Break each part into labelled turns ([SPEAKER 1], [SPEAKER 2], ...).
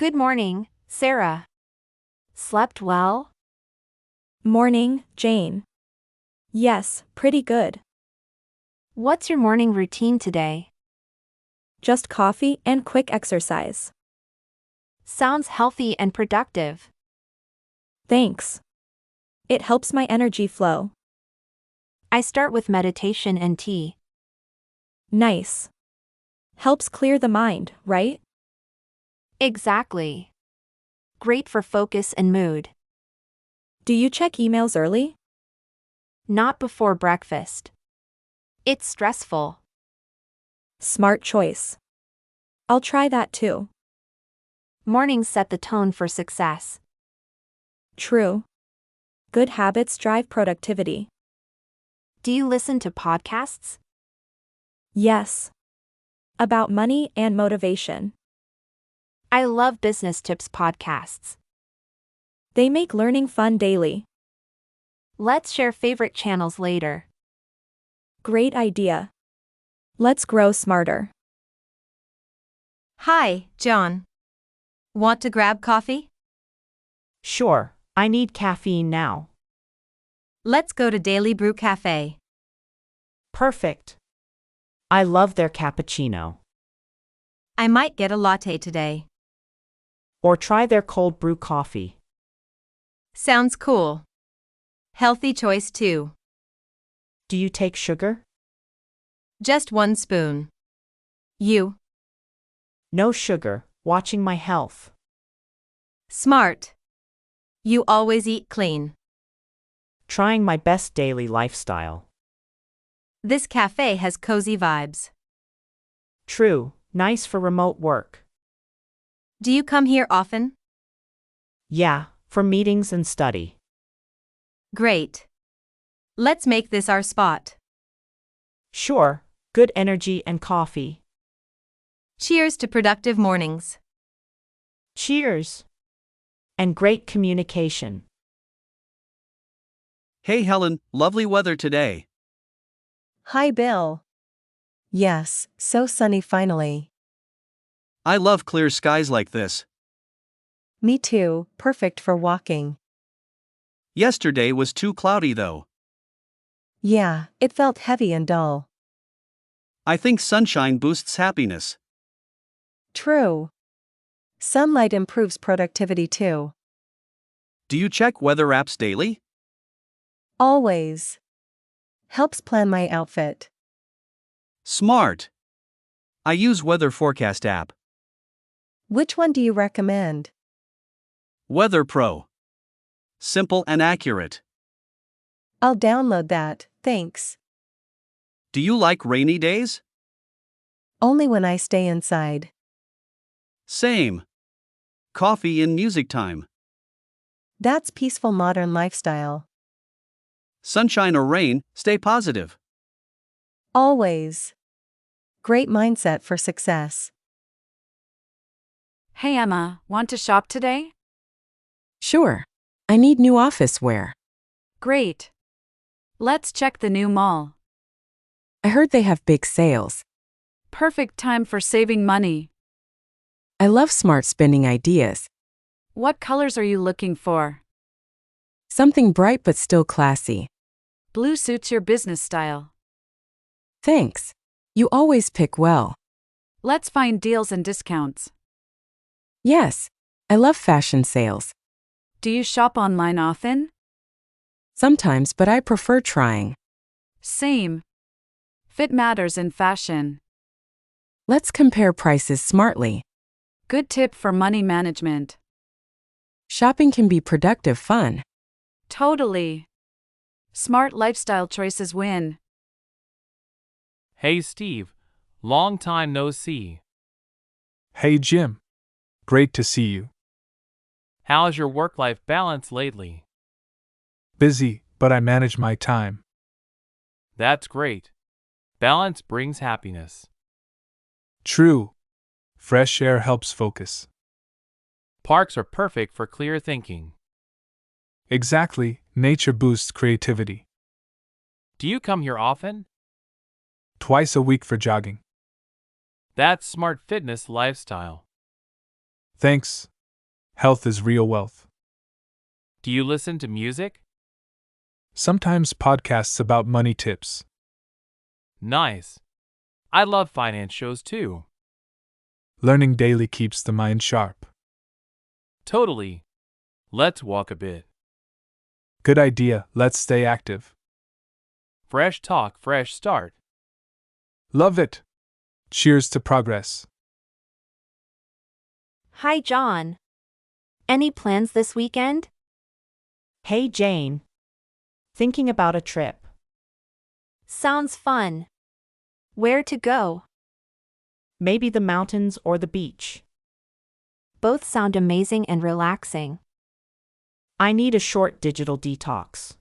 [SPEAKER 1] Good morning, Sarah. Slept well?
[SPEAKER 2] Morning, Jane. Yes, pretty good.
[SPEAKER 1] What's your morning routine today?
[SPEAKER 2] Just coffee and quick exercise.
[SPEAKER 1] Sounds healthy and productive.
[SPEAKER 2] Thanks. It helps my energy flow.
[SPEAKER 1] I start with meditation and tea.
[SPEAKER 2] Nice. Helps clear the mind, right?
[SPEAKER 1] Exactly. Great for focus and mood.
[SPEAKER 2] Do you check emails early?
[SPEAKER 1] Not before breakfast. It's stressful.
[SPEAKER 2] Smart choice. I'll try that too.
[SPEAKER 1] Mornings set the tone for success.
[SPEAKER 2] True. Good habits drive productivity.
[SPEAKER 1] Do you listen to podcasts?
[SPEAKER 2] Yes. About money and motivation.
[SPEAKER 1] I love business tips podcasts.
[SPEAKER 2] They make learning fun daily.
[SPEAKER 1] Let's share favorite channels later.
[SPEAKER 2] Great idea. Let's grow smarter.
[SPEAKER 3] Hi, John. Want to grab coffee?
[SPEAKER 4] Sure, I need caffeine now.
[SPEAKER 3] Let's go to Daily Brew Café.
[SPEAKER 4] Perfect. I love their cappuccino.
[SPEAKER 3] I might get a latte today.
[SPEAKER 4] Or try their cold brew coffee.
[SPEAKER 3] Sounds cool. Healthy choice too.
[SPEAKER 4] Do you take sugar?
[SPEAKER 3] Just 1 spoon. You?
[SPEAKER 4] No sugar, watching my health.
[SPEAKER 3] Smart. You always eat clean.
[SPEAKER 4] Trying my best daily lifestyle.
[SPEAKER 3] This cafe has cozy vibes.
[SPEAKER 4] True, nice for remote work.
[SPEAKER 3] Do you come here often?
[SPEAKER 4] Yeah, for meetings and study.
[SPEAKER 3] Great. Let's make this our spot.
[SPEAKER 4] Sure, good energy and coffee.
[SPEAKER 3] Cheers to productive mornings.
[SPEAKER 4] Cheers. And great communication.
[SPEAKER 5] Hey Helen, lovely weather today.
[SPEAKER 6] Hi, Bill. Yes, so sunny finally.
[SPEAKER 5] I love clear skies like this.
[SPEAKER 6] Me too, perfect for walking.
[SPEAKER 5] Yesterday was too cloudy though.
[SPEAKER 6] Yeah, it felt heavy and dull.
[SPEAKER 5] I think sunshine boosts happiness.
[SPEAKER 6] True. Sunlight improves productivity too.
[SPEAKER 5] Do you check weather apps daily?
[SPEAKER 6] Always. Helps plan my outfit.
[SPEAKER 5] Smart. I use weather forecast app.
[SPEAKER 6] Which one do you recommend?
[SPEAKER 5] Weather Pro. Simple and accurate.
[SPEAKER 6] I'll download that, thanks.
[SPEAKER 5] Do you like rainy days?
[SPEAKER 6] Only when I stay inside.
[SPEAKER 5] Same. Coffee and music time.
[SPEAKER 6] That's peaceful modern lifestyle.
[SPEAKER 5] Sunshine or rain, stay positive.
[SPEAKER 6] Always. Great mindset for success.
[SPEAKER 7] Hey Emma, want to shop today?
[SPEAKER 8] Sure. I need new office wear.
[SPEAKER 7] Great. Let's check the new mall.
[SPEAKER 8] I heard they have big sales.
[SPEAKER 7] Perfect time for saving money.
[SPEAKER 8] I love smart spending ideas.
[SPEAKER 7] What colors are you looking for?
[SPEAKER 8] Something bright but still classy.
[SPEAKER 7] Blue suits your business style.
[SPEAKER 8] Thanks. You always pick well.
[SPEAKER 7] Let's find deals and discounts.
[SPEAKER 8] Yes. I love fashion sales.
[SPEAKER 7] Do you shop online often?
[SPEAKER 8] Sometimes, but I prefer trying.
[SPEAKER 7] Same. Fit matters in fashion.
[SPEAKER 8] Let's compare prices smartly.
[SPEAKER 7] Good tip for money management.
[SPEAKER 8] Shopping can be productive fun.
[SPEAKER 7] Totally. Smart lifestyle choices win.
[SPEAKER 9] Hey Steve, long time no see.
[SPEAKER 10] Hey Jim. Great to see you.
[SPEAKER 9] How's your work-life balance lately?
[SPEAKER 10] Busy, but I manage my time.
[SPEAKER 9] That's great. Balance brings happiness.
[SPEAKER 10] True. Fresh air helps focus.
[SPEAKER 9] Parks are perfect for clear thinking.
[SPEAKER 10] Exactly, nature boosts creativity.
[SPEAKER 9] Do you come here often?
[SPEAKER 10] Twice a week for jogging.
[SPEAKER 9] That's smart fitness lifestyle.
[SPEAKER 10] Thanks, Health is real wealth.
[SPEAKER 9] Do you listen to music?
[SPEAKER 10] Sometimes podcasts about money tips.
[SPEAKER 9] Nice. I love finance shows too.
[SPEAKER 10] Learning daily keeps the mind sharp.
[SPEAKER 9] Totally. Let's walk a bit.
[SPEAKER 10] Good idea, let's stay active.
[SPEAKER 9] Fresh talk, fresh start.
[SPEAKER 10] Love it. Cheers to progress.
[SPEAKER 1] Hi, John. Any plans this weekend?
[SPEAKER 4] Hey, Jane. Thinking about a trip.
[SPEAKER 1] Sounds fun. Where to go?
[SPEAKER 4] Maybe the mountains or the beach.
[SPEAKER 1] Both sound amazing and relaxing.
[SPEAKER 4] I need a short digital detox.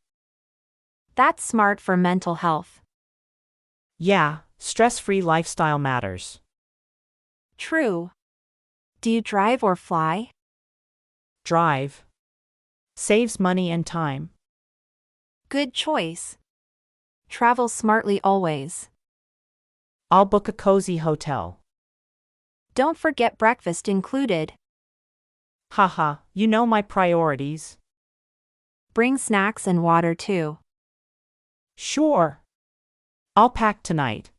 [SPEAKER 1] That's smart for mental health.
[SPEAKER 4] Yeah, stress-free lifestyle matters.
[SPEAKER 1] True. Do you drive or fly?
[SPEAKER 4] Drive. Saves money and time.
[SPEAKER 1] Good choice. Travel smartly always.
[SPEAKER 4] I'll book a cozy hotel.
[SPEAKER 1] Don't forget breakfast included.
[SPEAKER 4] Haha, you know my priorities.
[SPEAKER 1] Bring snacks and water too.
[SPEAKER 4] Sure. I'll pack tonight.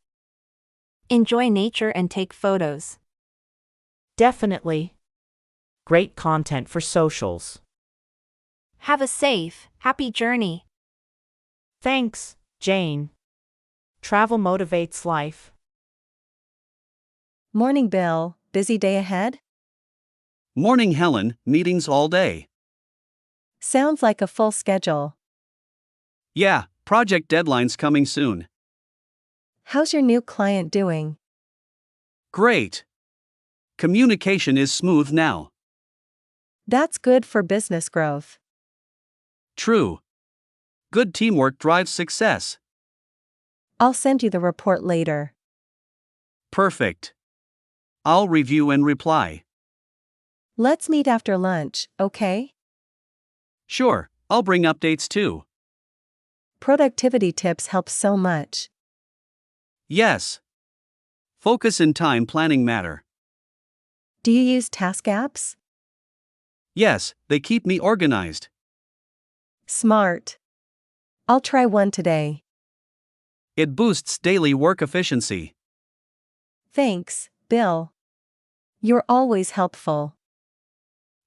[SPEAKER 1] Enjoy nature and take photos.
[SPEAKER 4] Definitely. Great content for socials.
[SPEAKER 1] Have a safe, happy journey.
[SPEAKER 4] Thanks, Jane. Travel motivates life.
[SPEAKER 6] Morning, Bill. Busy day ahead?
[SPEAKER 5] Morning, Helen, meetings all day.
[SPEAKER 6] Sounds like a full schedule.
[SPEAKER 5] Yeah, project deadlines coming soon.
[SPEAKER 6] How's your new client doing?
[SPEAKER 5] Great. Communication is smooth now.
[SPEAKER 6] That's good for business growth.
[SPEAKER 5] True. Good teamwork drives success.
[SPEAKER 6] I'll send you the report later.
[SPEAKER 5] Perfect. I'll review and reply.
[SPEAKER 6] Let's meet after lunch, okay?
[SPEAKER 5] Sure, I'll bring updates too.
[SPEAKER 6] Productivity tips help so much.
[SPEAKER 5] Yes. Focus and time planning matter.
[SPEAKER 6] Do you use task apps?
[SPEAKER 5] Yes, they keep me organized.
[SPEAKER 6] Smart. I'll try one today.
[SPEAKER 5] It boosts daily work efficiency.
[SPEAKER 6] Thanks, Bill. You're always helpful.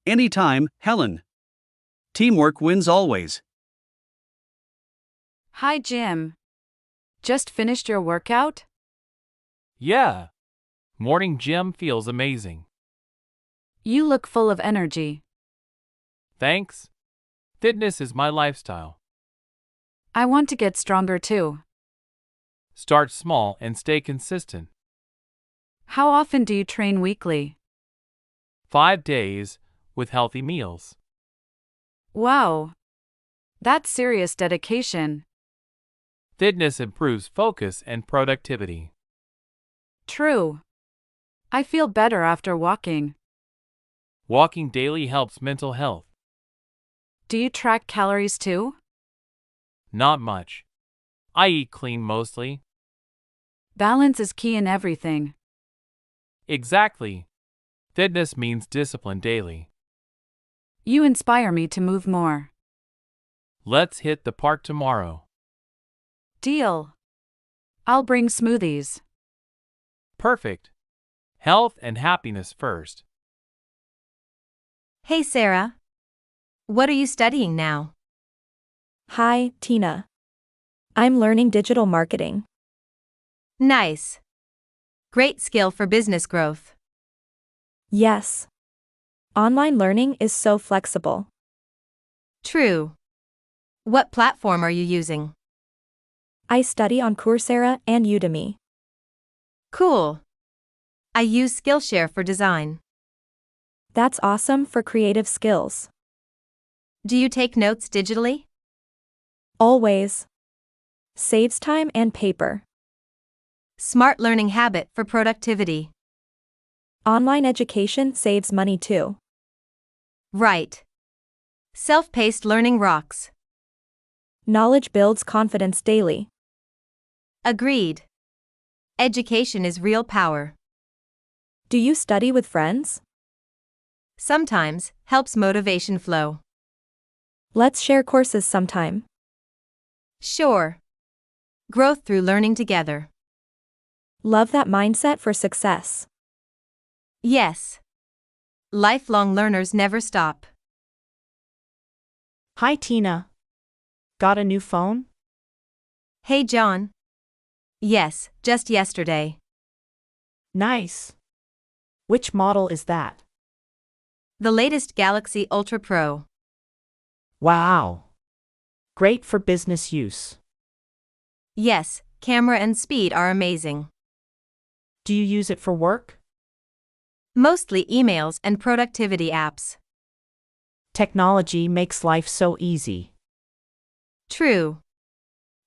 [SPEAKER 5] Anytime, Helen. Teamwork wins always.
[SPEAKER 7] Hi, Jim. Just finished your workout?
[SPEAKER 9] Yeah. Morning gym feels amazing.
[SPEAKER 7] You look full of energy.
[SPEAKER 9] Thanks. Fitness is my lifestyle.
[SPEAKER 7] I want to get stronger too.
[SPEAKER 9] Start small and stay consistent.
[SPEAKER 7] How often do you train weekly?
[SPEAKER 9] 5 days, with healthy meals.
[SPEAKER 7] Wow. That's serious dedication.
[SPEAKER 9] Fitness improves focus and productivity.
[SPEAKER 7] True. I feel better after walking.
[SPEAKER 9] Walking daily helps mental health.
[SPEAKER 7] Do you track calories too?
[SPEAKER 9] Not much. I eat clean mostly.
[SPEAKER 7] Balance is key in everything.
[SPEAKER 9] Exactly. Fitness means discipline daily.
[SPEAKER 7] You inspire me to move more.
[SPEAKER 9] Let's hit the park tomorrow.
[SPEAKER 7] Deal. I'll bring smoothies.
[SPEAKER 9] Perfect. Health and happiness first.
[SPEAKER 3] Hey, Sarah. What are you studying now?
[SPEAKER 2] Hi, Tina. I'm learning digital marketing.
[SPEAKER 3] Nice. Great skill for business growth.
[SPEAKER 2] Yes. Online learning is so flexible.
[SPEAKER 3] True. What platform are you using?
[SPEAKER 2] I study on Coursera and Udemy.
[SPEAKER 3] Cool. I use Skillshare for design.
[SPEAKER 2] That's awesome for creative skills.
[SPEAKER 3] Do you take notes digitally?
[SPEAKER 2] Always. Saves time and paper.
[SPEAKER 3] Smart learning habit for productivity.
[SPEAKER 2] Online education saves money too.
[SPEAKER 3] Right. Self-paced learning rocks.
[SPEAKER 2] Knowledge builds confidence daily.
[SPEAKER 3] Agreed. Education is real power.
[SPEAKER 2] Do you study with friends?
[SPEAKER 3] Sometimes, helps motivation flow.
[SPEAKER 2] Let's share courses sometime.
[SPEAKER 3] Sure. Growth through learning together.
[SPEAKER 2] Love that mindset for success.
[SPEAKER 3] Yes. Lifelong learners never stop.
[SPEAKER 4] Hi, Tina. Got a new phone?
[SPEAKER 3] Hey, John. Yes, just yesterday.
[SPEAKER 4] Nice. Which model is that?
[SPEAKER 3] The latest Galaxy Ultra Pro.
[SPEAKER 4] Wow. Great for business use.
[SPEAKER 3] Yes, camera and speed are amazing.
[SPEAKER 4] Do you use it for work?
[SPEAKER 3] Mostly emails and productivity apps.
[SPEAKER 4] Technology makes life so easy.
[SPEAKER 3] True.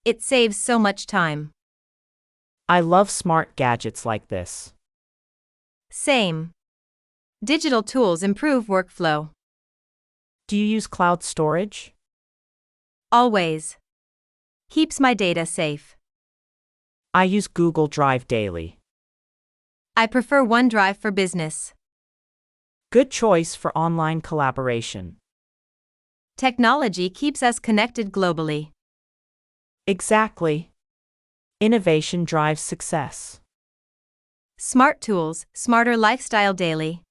[SPEAKER 3] It saves so much time.
[SPEAKER 4] I love smart gadgets like this.
[SPEAKER 3] Same. Digital tools improve workflow.
[SPEAKER 4] Do you use cloud storage?
[SPEAKER 3] Always. Keeps my data safe.
[SPEAKER 4] I use Google Drive daily.
[SPEAKER 3] I prefer OneDrive for business.
[SPEAKER 4] Good choice for online collaboration.
[SPEAKER 3] Technology keeps us connected globally.
[SPEAKER 4] Exactly. Innovation drives success.
[SPEAKER 3] Smart tools, smarter lifestyle daily.